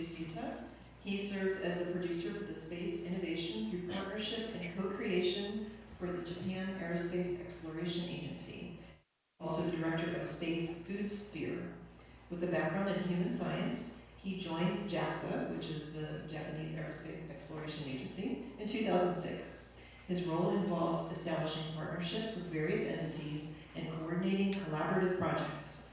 introduce Yuta. He serves as the producer for the Space Innovation through Partnership and Co-Creation for the Japan Aerospace Exploration Agency. Also director of Space Food Sphere. With a background in human science, he joined JAXA, which is the Japanese Aerospace Exploration Agency, in 2006. His role involves establishing partnerships with various entities and coordinating collaborative projects.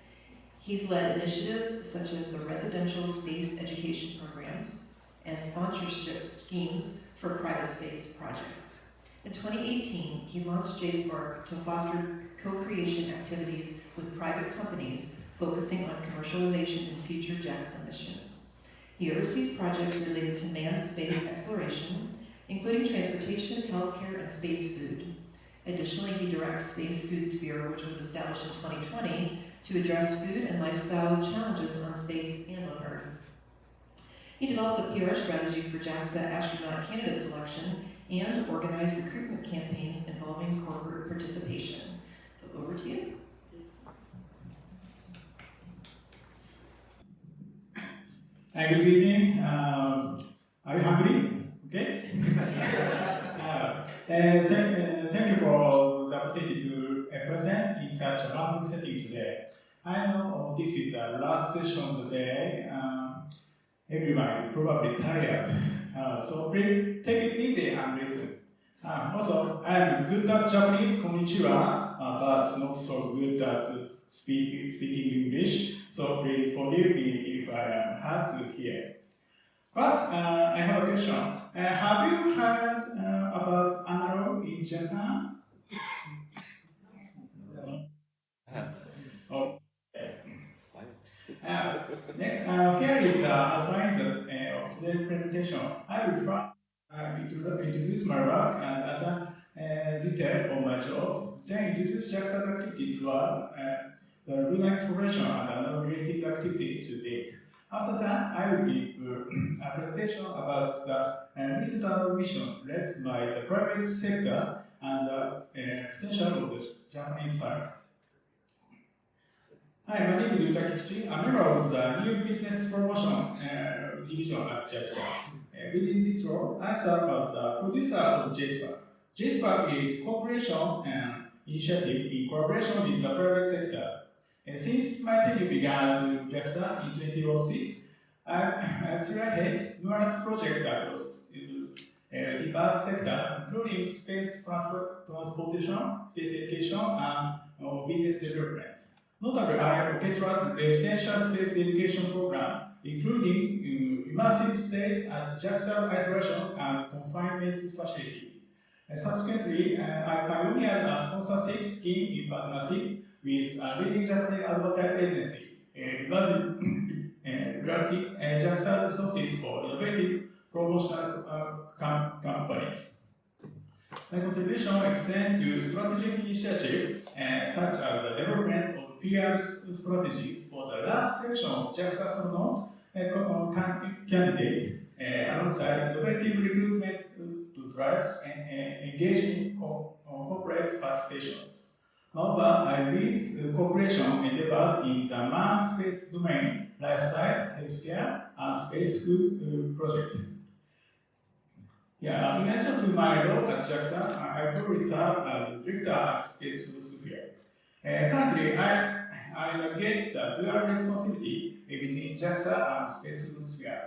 He's led initiatives such as the residential space education programs and sponsorship schemes for private space projects. In 2018, he launched JSpark to foster co-creation activities with private companies focusing on commercialization in future JAXA missions. He oversees projects related to manned space exploration, including transportation, healthcare, and space food. Additionally, he directs Space Food Sphere, which was established in 2020 to address food and lifestyle challenges on space and on Earth. He developed a PR strategy for JAXA astronaut candidate selection and organized recruitment campaigns involving corporate participation. So over to you. Good evening. Are you hungry? Okay. Thank you for the opportunity to present in such a wonderful setting today. I know this is the last session of the day. Everyone is probably tired, so please take it easy and listen. Also, I am good at Japanese, konnichiwa, but not so good at speaking English, so please forgive me if I am hard to hear. First, I have a question. Have you heard about analog in Japan? Oh. Next, here is the outline of today's presentation. I will try to introduce my work and other detail of my job, then introduce JAXA's activity toward the lunar exploration and another related activity to date. After that, I will give a presentation about the recent annual mission led by the private sector and the potential of the Japanese side. Hi, my name is Yuta Kikuchi. I'm a member of the new business promotion division at JAXA. Within this role, I serve as the producer of JSpark. JSpark is cooperation initiative in collaboration with the private sector. Since my tenure began with JAXA in 2006, I've spearheaded numerous projects across diverse sectors, including space transportation, space education, and business development. Notably, I have orchestrated residential space education program, including immersive stays at JAXA isolation and confinement facilities. Subsequently, I pioneered a sponsorship scheme in partnership with a leading Japanese advertising agency, leveraging JAXA resources for innovative promotional companies. My contribution extends to strategic initiatives such as the development of PR strategies for the last section of JAXA astronaut candidate, alongside innovative recruitment to drives and engage in corporate participations. Moreover, I lead cooperation endeavors in the manned space domain, lifestyle, healthcare, and space food project. Yeah, in addition to my role at JAXA, I currently serve as director at Space Food Sphere. Currently, I navigate the dual responsibility between JAXA and Space Food Sphere.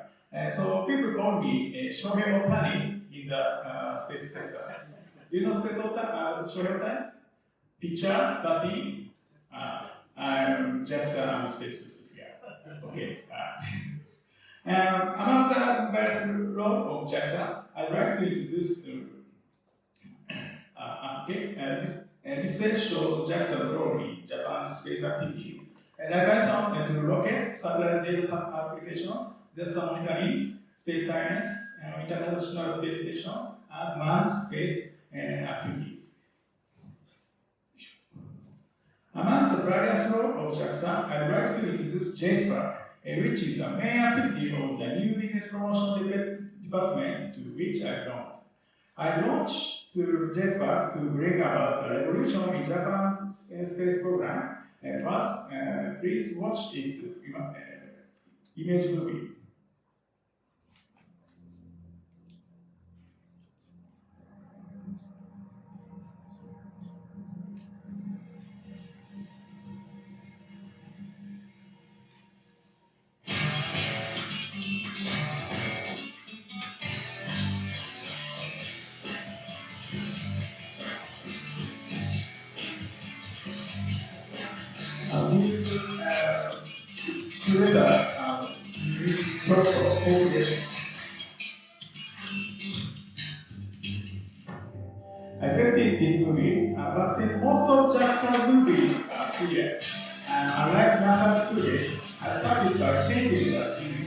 So people call me Shohei Otani in the space sector. Do you know Space Shohei Otani? Pitcher, batting. I'm JAXA and Space Food Sphere. Okay. Among the various roles of JAXA, I'd like to introduce this page shows JAXA's role in Japan's space activities. Like I said, to rockets, satellite data applications, data monitoring, space science, international space stations, and manned space activities. Among the various roles of JAXA, I'd like to introduce JSpark, which is the main activity of the new business promotion department to which I belong. I launched JSpark to bring about the revolution in Japan's space program. First, please watch its image movie. We creators purpose of co-creation. I directed this movie, but since most of JAXA movies are serious, and unlike NASA footage, I started by changing the image.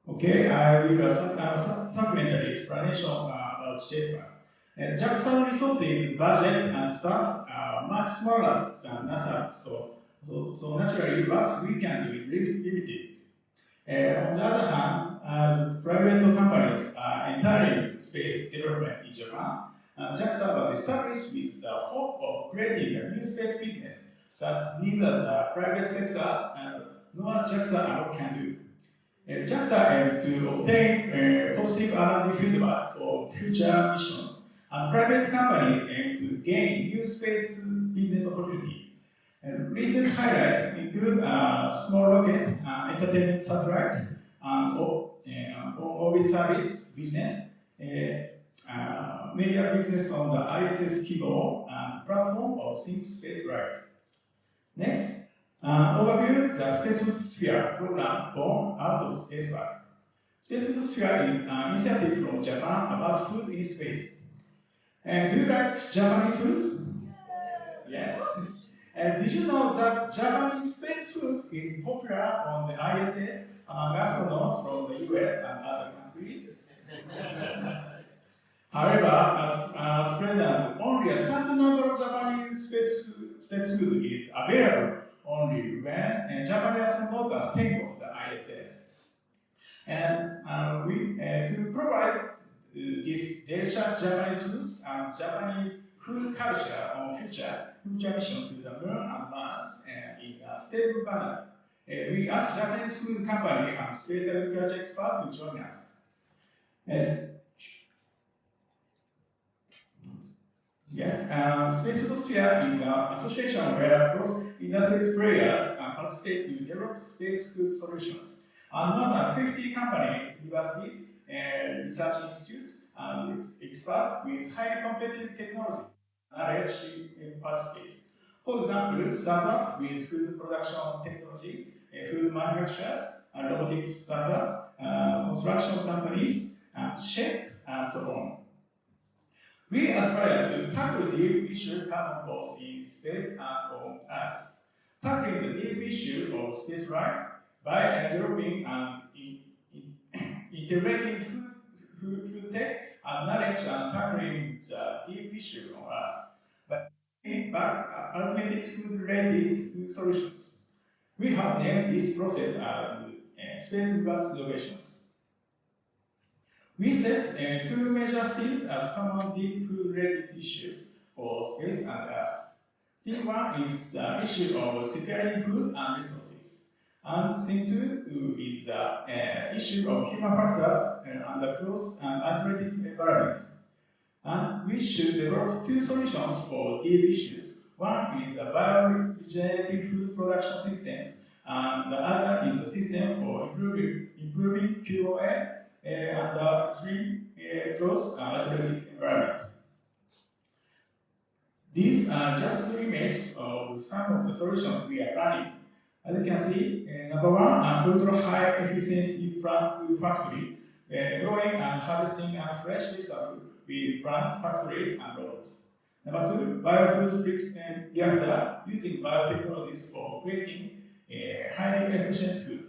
Okay, I will supplementary explanation about JSON. JAXA resources, budget, and staff are much smaller than NASA, so naturally what we can do is limited. On the other hand, as private companies are entering space development in Japan, JAXA was established with the hope of creating a new space business that neither the private sector nor JAXA alone can do. JAXA aims to obtain positive R&D feedback for future missions, and private companies aim to gain new space business opportunity. Recent highlights include small rocket, entertainment satellite, and orbit service business, media business on the ISS-24 and platform of Think Space Drive. Next, overview the Spacefood Sphere program born out of spaceflight. Spacefood Sphere is an initiative from Japan about food in space. Do you like Japanese food? Yes. Did you know that Japanese space food is popular on the ISS among astronauts from the US and other countries? However, at present, only a certain number of Japanese space food is available only when Japanese astronauts are staying on the ISS. And to provide this delicious Japanese foods and Japanese food culture on future mission to the Moon and Mars in a stable manner, we asked Japanese food company and space agriculture expert to join us. Yes, Space Sphere is an association where cross-industry players participate to develop space food solutions. And more than 50 companies, universities, research institutes, and experts with highly competitive technology knowledge participate. For example, startup with food production technologies, food manufacturers, robotics startup, construction companies, chef, and so on. We aspire to tackle the deep issue common both in space and on Earth. Tackling the deep issue of space life by developing and integrating food tech and knowledge and tackling the deep issue on Earth, but ultimately food-related food solutions. We have named this process as space reverse innovations. We set two major themes as common deep food-related issues for space and Earth. Theme one is the issue of securing food and resources. And theme two is the issue of human factors under close and isolated environment. And we should develop two solutions for these issues. One is the bioregenerative food production systems, and the other is a system for improving QoL under extreme close and isolated environment. These are just two images of some of the solutions we are planning. As you can see, number one, an ultra-high efficiency plant-to-factory, growing and harvesting fresh vegetable with plant factories and robots. Number two, biofood reactor using biotechnologies for creating highly efficient food.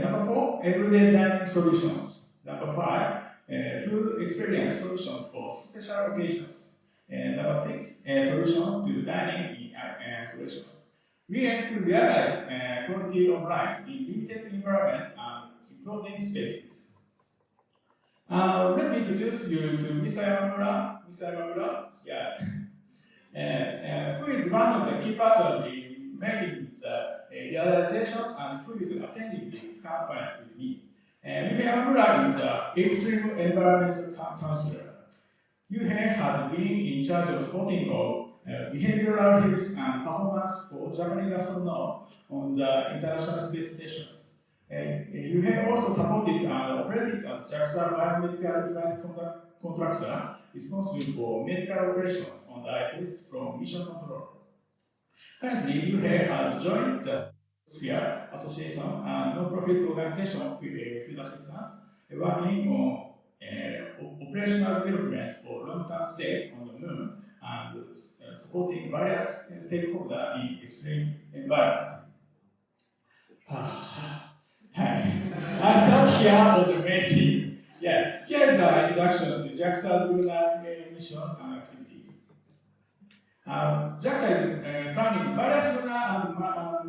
Number four, everyday dining solutions. Number five, food experience solutions for special occasions. Number six, solution to dining solution. We aim to realize quality of life in limited environments and enclosing spaces. Let me introduce you to Mr. Yamamura. Mr. Yamamura, who is one of the key persons in making the realizations and who is attending this conference with me. Yuhei Amura is an extreme environmental counselor. Yuhei had been in charge of supporting of behavioral health and performance for Japanese astronauts on the International Space Station. Yuhei also supported and operated as JAXA biomedical flight contractor responsible for medical operations on the ISS from mission control. Currently, Yuhei has joined the Sphere Association, a non-profit organization with a field assistant, working on operational development for long-term stays on the moon and supporting various stakeholders in extreme environment. I start here for the main theme. Yeah, here is the introduction to JAXA lunar missions and activities. JAXA is planning various lunar and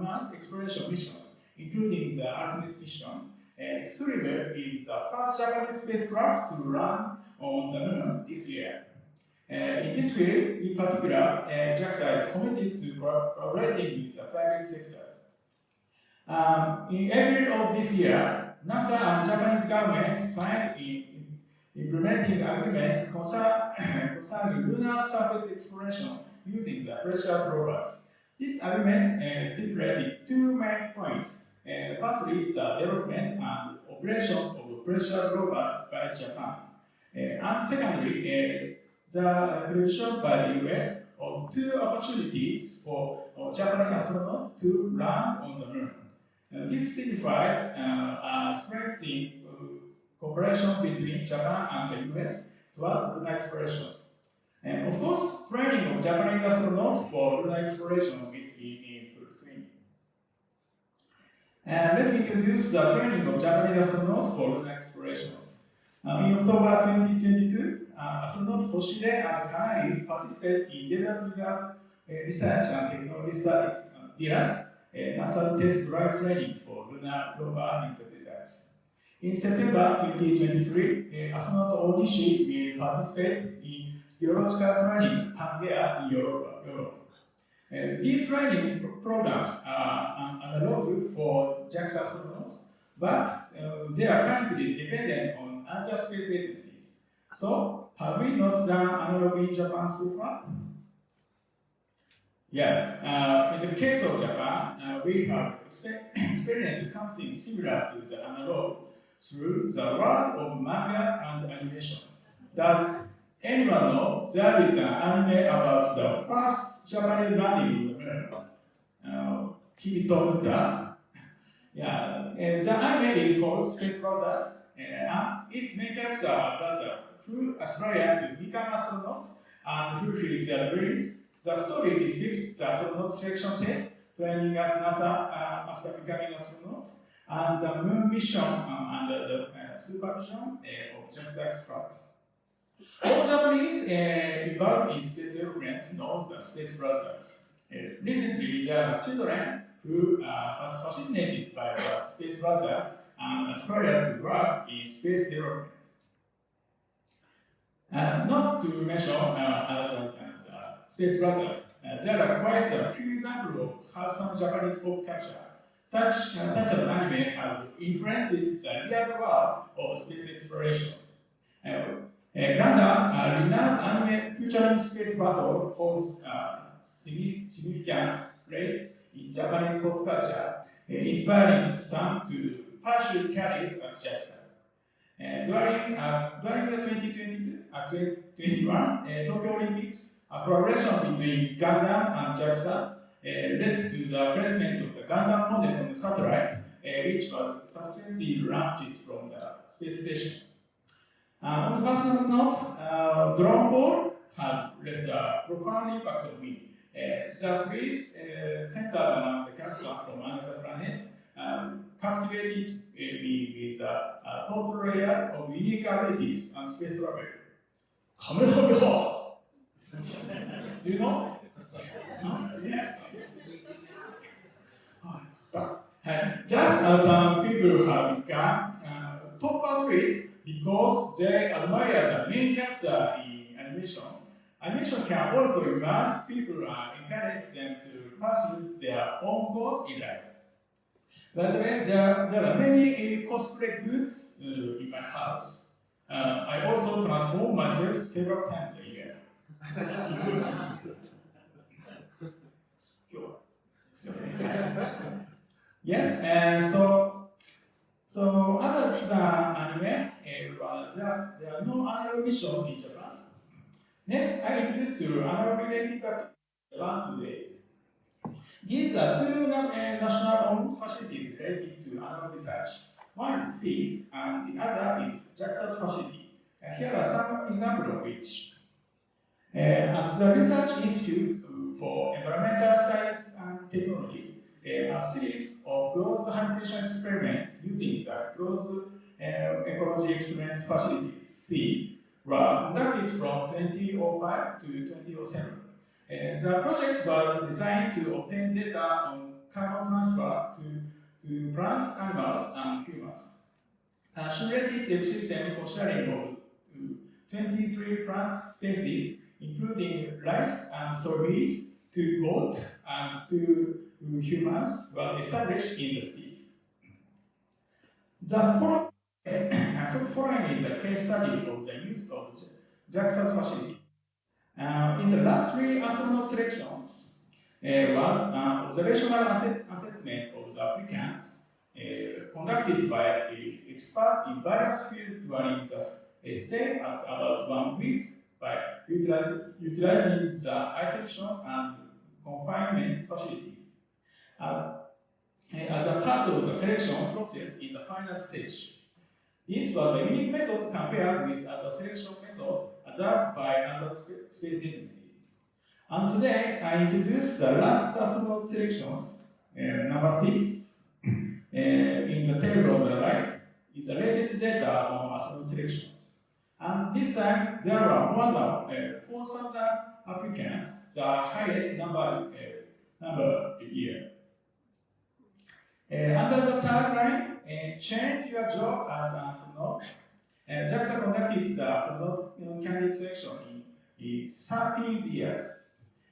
Mars exploration missions, including the Artemis mission. Suribe is the first Japanese spacecraft to land on the moon this year. In this field, in particular, JAXA is committed to collaborating with the private sector. In April of this year, NASA and Japanese government signed implementing agreements concerning lunar surface exploration using the precious rovers. This agreement stipulated two main points. Firstly, the development and operations of precious rovers by Japan. And secondly, the provision by the US of two opportunities for Japanese astronauts to land on the moon. This signifies a strengthening cooperation between Japan and the US toward lunar explorations. And of course, training of Japanese astronauts for lunar exploration is in full swing. Let me introduce the training of Japanese astronauts for lunar explorations. In October 2022, astronaut Hoshide and Kanai participated in Desert Wizard Research and Technology Studies, DERAS, NASA test drive training for lunar rover in the deserts. In September 2023, astronaut Onishi will participate in geological training Pangea in Europe. These training programs are analog for JAXA astronauts, but they are currently dependent on other space agencies. So, have we not done analog in Japan so far? Yeah, in the case of Japan, we have experienced something similar to the analog through the world of manga and animation. Does anyone know there is an anime about the first Japanese landing on the moon? Hibito Uta. Yeah, the anime is called Space Brothers, and its main character are brothers who aspire to become astronauts and fulfill their dreams. The story depicts the astronaut selection test, training at NASA after becoming astronauts, and the moon mission under the supervision of JAXA experts. All Japanese involved in space development know the Space Brothers. Recently, there are children who are fascinated by the Space Brothers and aspire to work in space development. Not to mention others and Space Brothers, there are quite a few examples of how some Japanese pop culture, such as anime, have influenced the real world of space exploration. Gundam, a renowned anime featuring space battle, holds significant place in Japanese pop culture, inspiring some to pursue careers at JAXA. During the 2021 Tokyo Olympics, a collaboration between Gundam and JAXA led to the placement of the Gundam model on the satellite, which was subsequently launched from the space stations. On a personal note, Dragon Ball has left a profound impact on me. The series centered around the character from another planet captivated me with a portrayal of unique abilities and space travel. Kamehameha! Do you know? Yes. Just as some people have become top athletes because they admire the main character in animation, animation can also immerse people and encourage them to pursue their own goals in life. By the way, there are many cosplay goods in my house. I also transform myself several times a year. Yes, and so other than anime, there are no anime mission in Japan. Next, I introduce to anime related activities in Japan today. These are two national-owned facilities related to anime research. One is SEED, and the other is JAXA's facility. Here are some examples of which. As the Research Institute for Environmental Science and Technologies, a series of closed habitation experiments using the closed ecology experiment facility SEED were conducted from 2005 to 2007. The project was designed to obtain data on carbon transfer to plants, animals, and humans. A simulated ecosystem considering of 23 plant species, including rice and soybeans, to goat and to humans, were established in the sea. The following is a case study of the use of JAXA's facility. In the last three astronaut selections was an observational assessment of the applicants conducted by an expert in various fields during the stay at about 1 week by utilizing the isolation and confinement facilities. As a part of the selection process in the final stage. This was a unique method compared with other selection methods adopted by other space agencies. And today, I introduce the last astronaut selections, number 6. In the table on the right is the latest data on astronaut selections. And this time, there were more than 4,000 applicants, the highest number a year. Under the tagline, change your job as an astronaut, JAXA conducted the astronaut candidate selection in 13 years.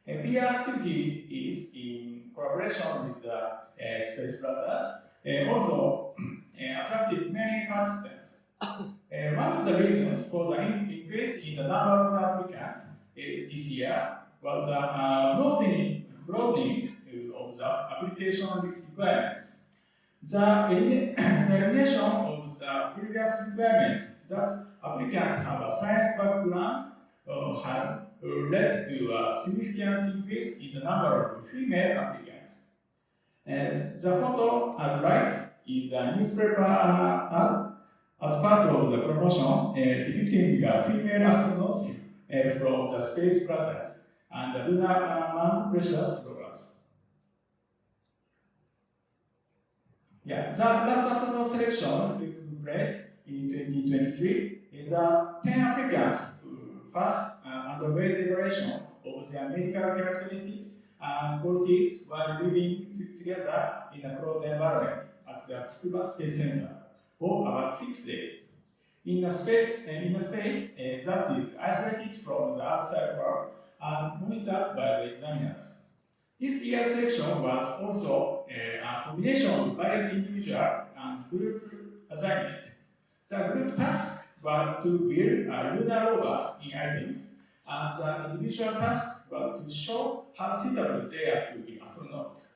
PR activity is in collaboration with Space Brothers, also attracted many participants. One of the reasons for the increase in the number of applicants this year was the broadening of the application requirements. The elimination of the previous requirement that applicants have a science background has led to a significant increase in the number of female applicants. The photo at the right is a newspaper ad as part of the promotion depicting a female astronaut from the Space Brothers and the Lunar Manned Precious Rovers. Yeah, the last astronaut selection took place in 2023 is a 10 applicants who passed underway evaluation of their medical characteristics and qualities while living together in a closed environment at the Tsukuba Space Center for about 6 days. In a space that is isolated from the outside world and monitored by the examiners. This year's selection was also a combination of various individual and group assignment. The group task was to build a lunar rover in items, and the individual task was to show how suitable they are to be astronauts.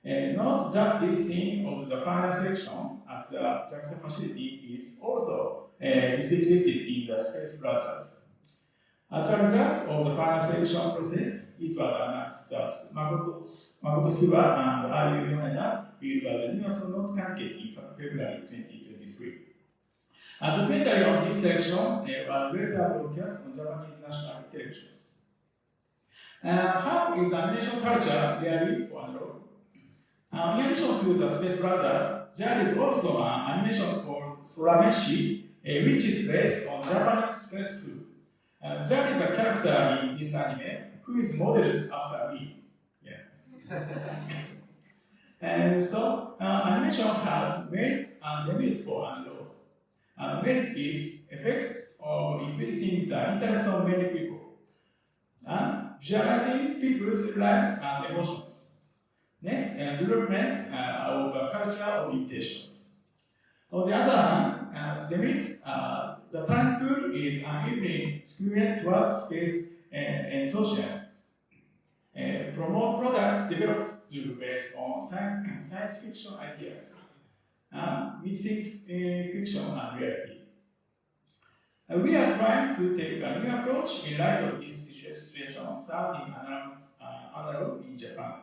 Note that this scene of the final selection at the JAXA facility is also distributed in the Space Brothers. As a result of the final selection process, it was announced that Makoto Suga and Ayu Yoneda will be the new astronaut candidate in February 2023. A documentary on this selection was later broadcast on Japanese national televisions. How is animation culture really for an role? In addition to the Space Brothers, there is also an animation called Sorameshi, which is based on Japanese space food. There is a character in this anime who is modeled after me. Yeah. And so, animation has merits and demerits for animals. Merit is effects of increasing the interest of many people and visualizing people's lives and emotions. Next, development of cultural orientations. On the other hand, demerits, the talent pool is unevenly skewed towards space and socials. Promote products developed based on science fiction ideas, mixing fiction and reality. We are trying to take a new approach in light of this situation starting analog in Japan.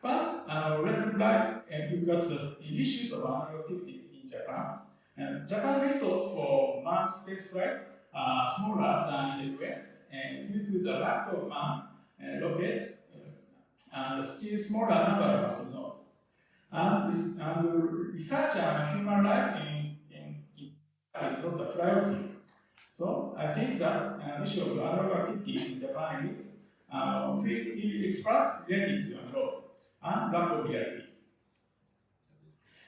First, let's look at the issues of analog activities in Japan. Japan's resources for manned spaceflight are smaller than in the US, and due to the lack of manned rockets and still smaller number of astronauts. And research and human life is not a priority. So I think that an issue of analog activity in Japan is we expert related to analog and lack of reality.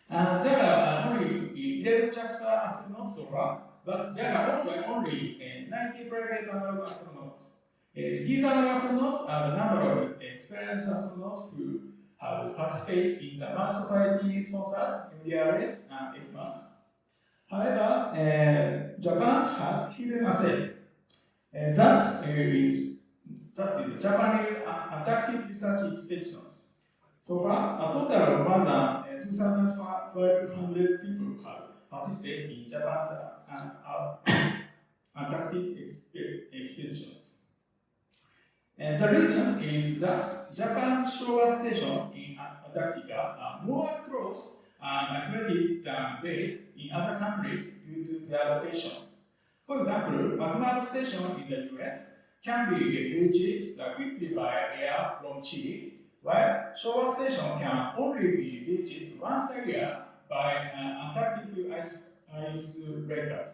There are only 11 JAXA astronauts so far, but there are also only 90 private analog astronauts. These analog astronauts are the number of experienced astronauts who have participated in the Mars Society sponsored MDRS and FMAS. However, Japan has hidden asset. That is the Japanese Antarctic research expeditions. So far, a total of more than 2,500 people have participated in Japan's Antarctic expeditions. And the reason is that Japan's showa station in Antarctica are more close and isolated than based in other countries due to their locations. For example, McMurdo Station in the US can be reached quickly by air from Chile, while Showa Station can only be reached once a year by Antarctic ice breakers.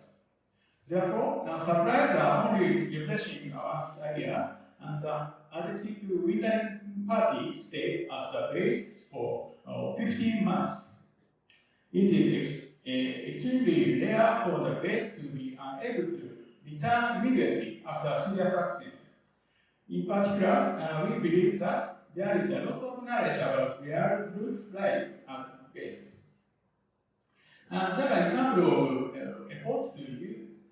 Therefore, supplies are only refreshing once a year, and the Arctic wintering party stays as the base for 15 months. It is extremely rare for the base to be unable to return immediately after a serious accident. In particular, we believe that there is a lot of knowledge about real roof life at base. There are examples of efforts to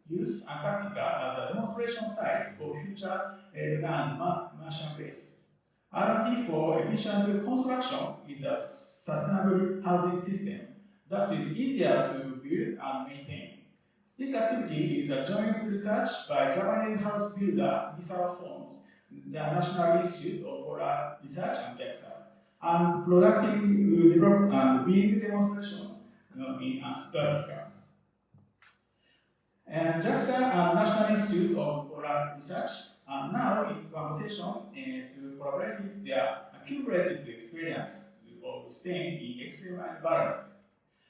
use Antarctica as a demonstration site for future land Martian base. R&D for efficient construction is a sustainable housing system that is easier to build and maintain. This activity is a joint research by Japanese house builder Misawa Homes, the National Institute of Polar Research and JAXA, and productive developed and build demonstrations in Antarctica. And JAXA and National Institute of Polar Research are now in conversation to collaborate their accumulated experience of staying in extreme environment.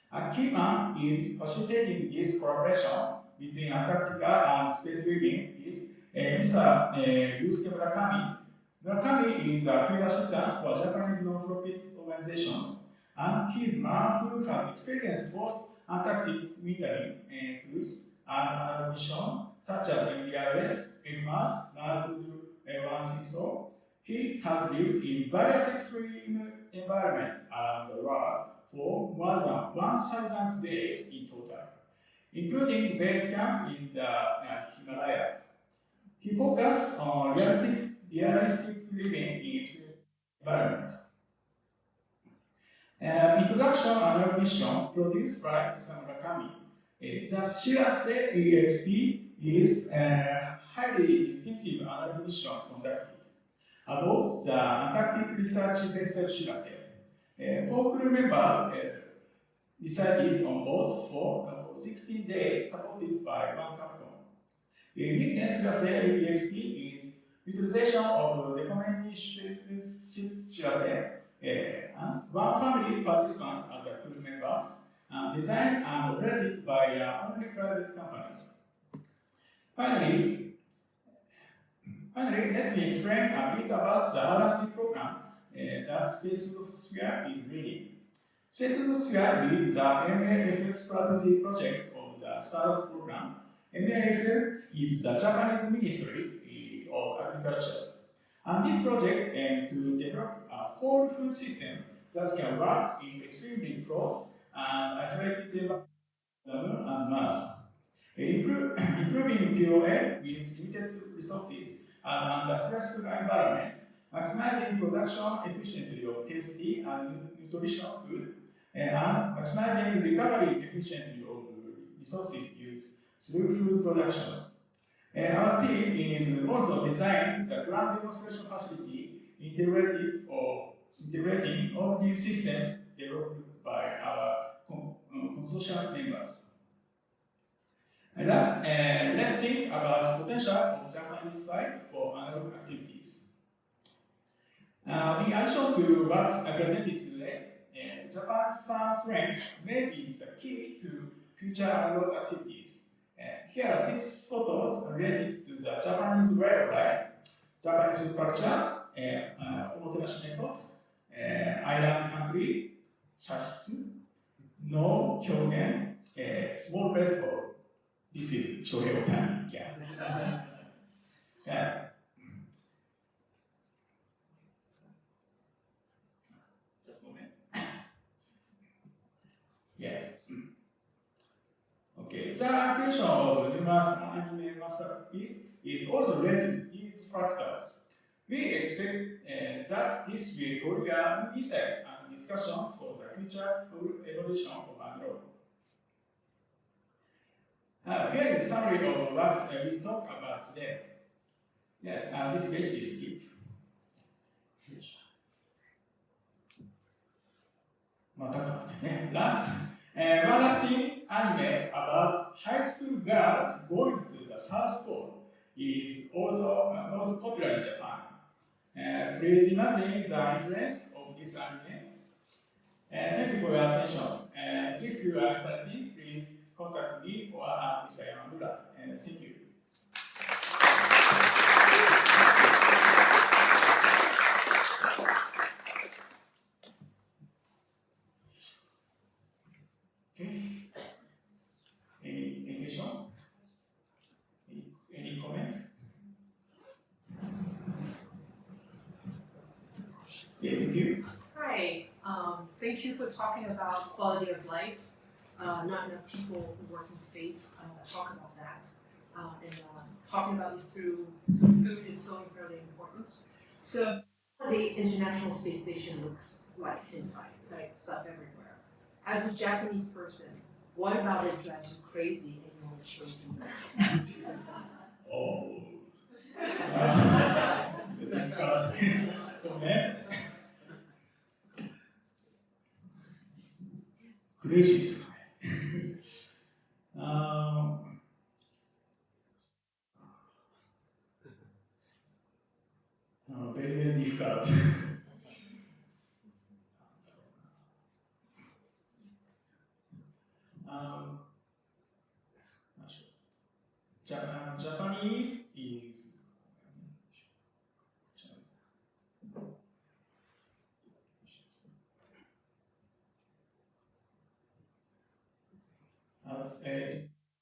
A key man is facilitating this collaboration between Antarctica and space building is Mr. Yusuke Murakami. Murakami is a field assistant for Japanese non-profit organizations, and he is a man who has experienced both Antarctic wintering cruise and missions such as MDRS, FMAS, Mars 160. He has lived in various extreme environments around the world for more than 1,000 days in total, including base camp in the Himalayas. He focused on realistic living in extreme environments. Introduction and mission produced by Mr. Murakami. The Shirase EXP is a highly distinctive analog mission conducted above the Antarctic research vessel Shirase. 4 crew members resided on board for 16 days, supported by one captain. The uniqueness Shirase EXP is utilization of the recommended Shirase and one family participant as a crew members, designed and operated by only private companies. Finally, let me explain a bit about the R&D program that Space Sphere is leading. Space Sphere is the MAFF strategy project of the STARS program. MAFF is the Japanese Ministry of Agriculture. And this project aims to develop a whole food system that can work in extremely close and isolated environments and Mars. Improving POA with limited resources and under stressful environment, maximizing production efficiently of tasty and nutritional food, and maximizing recovery efficiently of resources used through food production. Our team is also designing the ground demonstration facility integrating all these systems developed by our consortium members. And let's think about the potential of Japanese flight for analog activities. In addition to what's presented today, Japan's strength may be the key to future analog activities. Here are 6 photos related to the Japanese way of life, Japanese food culture, omotenashi method, island country, 茶室, no 表現, small place for this is Shohei Otani. Yeah. Yeah. Just a moment. Yes. Okay. The creation of numerous anime masterpieces is also related to these factors. We expect that this will trigger insight and discussions for the future evolution of analog. Here is a summary of what we talked about today. Yes, this page is skip. One last thing, anime about high school girls going to the South Pole is also most popular in Japan. Please imagine the influence of this anime. Thank you for your attention. If you are interested, please contact me or Mr. Yamamura. Thank you. Okay. Any question? Any comment? Yes, thank you. Hi. Thank you for talking about quality of life. Not enough people who work in space talk about that. And talking about it through food is so incredibly important. So the International Space Station looks like inside, right? Stuff everywhere. As a Japanese person, what about it drives you crazy and you want to show you that? Oh. Crazy ですかね。very, very difficult. Japanese is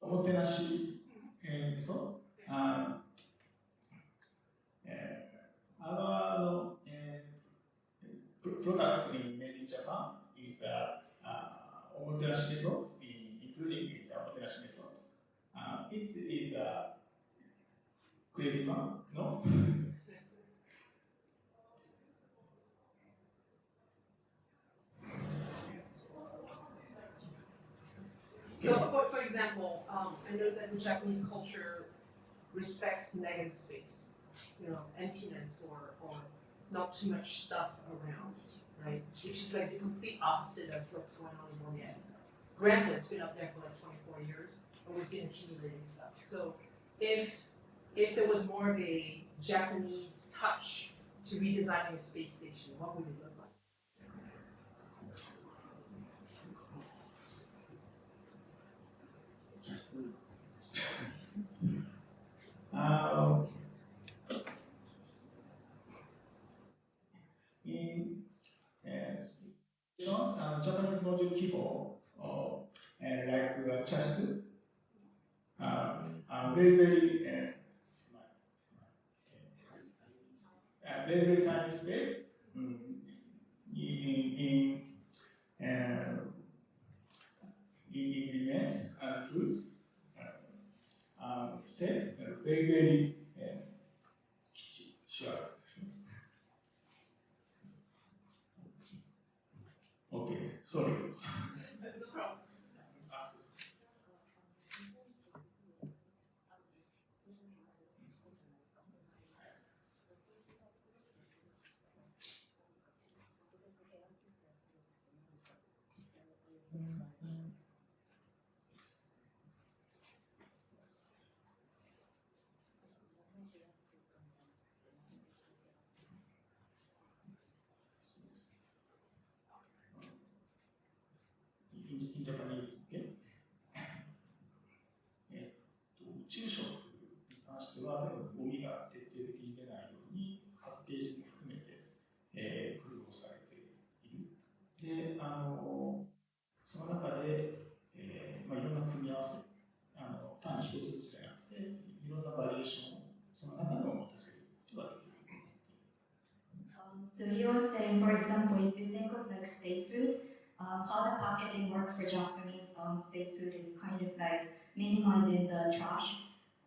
omotenashi method. Our product made in Japan is omotenashi method, including the omotenashi method. It is a crazy one, no? So, for example, I know that the Japanese culture respects negative space, emptiness or not too much stuff around, right? Which is like the complete opposite of what's going on in Morning Access. Granted, it's been up there for like 24 years, but we've been accumulating stuff. So, if there was more of a Japanese touch to redesigning a space station, what would it look like? In Japanese module keyboard, like chest, very, very tiny space. ingredients and foods set very sure. Okay, sorry. No problem. In Japanese, okay? 宇宙食に関しては、ゴミが徹底的に出ないように、パッケージも含めて、工夫をされている。で、その中で、いろんな組み合わせ、単に一つずつじゃなくて、いろんなバリエーションをその中でも持たせることができる。So you were saying, for example, if you think of like space food, how the packaging work for Japanese space food is kind of like minimizing the trash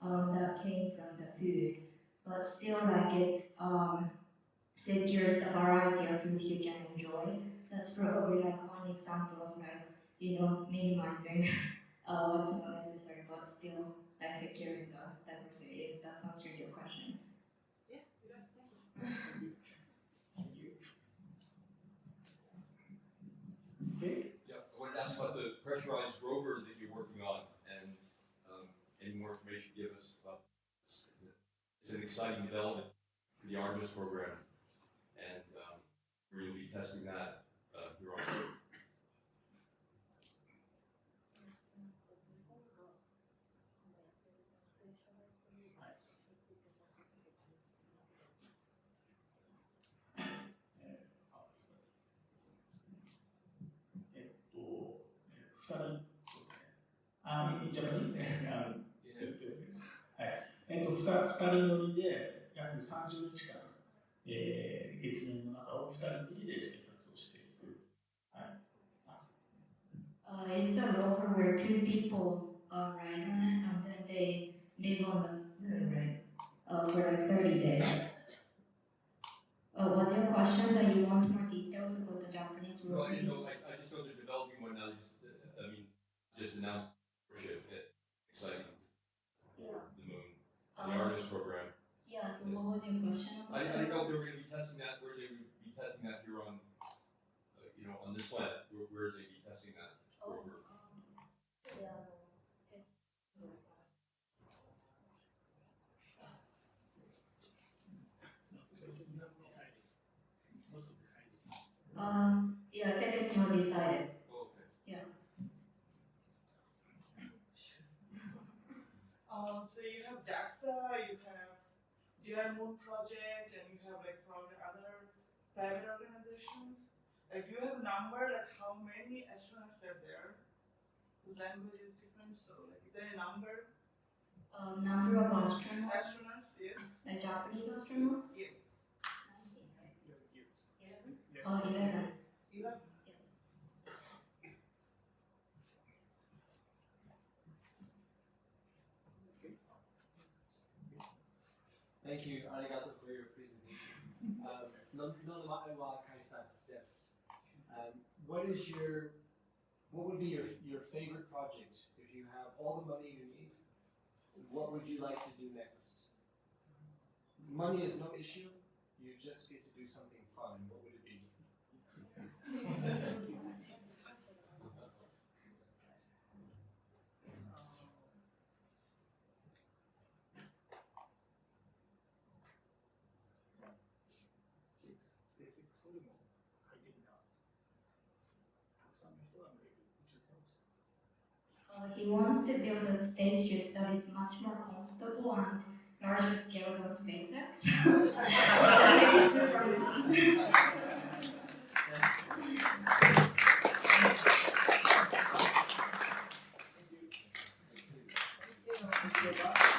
that came from the food, but still like it secures the variety of food you can enjoy. That's probably like one example of like, minimizing what's not necessary, but still like securing the diversity, if that answers your question. Yeah, it does. Thank you. Thank you. Okay. Yeah, I wanted to ask about the pressurized rover that you're working on, and any more information you give us about this. It's an exciting development for the Artemis program, and we're going to be testing that here on Earth. In Japanese 2人乗りで約30日間、月面の中を2人きりで生活をしていく。It's a rover where two people ride on it and then they live on the moon, right? For like 30 days. Was your question that you want more details about the Japanese Well, rover? I just know they're developing one now. Just announced partnership. Exciting. Yeah. The moon. The Artemis program. Yeah, so what was your question about I that? didn't know if they were going to be testing that, where they would be testing that here on, on this planet. Where they'd be testing that rover. Yeah, I think it's not decided. Oh, okay. Yeah. So you have JAXA, you have Dear Moon Project, and you have like probably other private organizations. Like, do you have a number, like how many astronauts are there? The language is different, so like, is there a number? Number of astronauts? Astronauts, yes. Like Japanese astronauts? Yes. 11. 11. Yes. Thank you, arigato, for your presentation. Yes. What would be your favorite project if you have all the money you need? What would you like to do next? Money is no issue. You just get to do something fun. What would it be? He wants to build a spaceship that is much more comfortable and larger scale than SpaceX. Which I think is super ambitious. Thank you.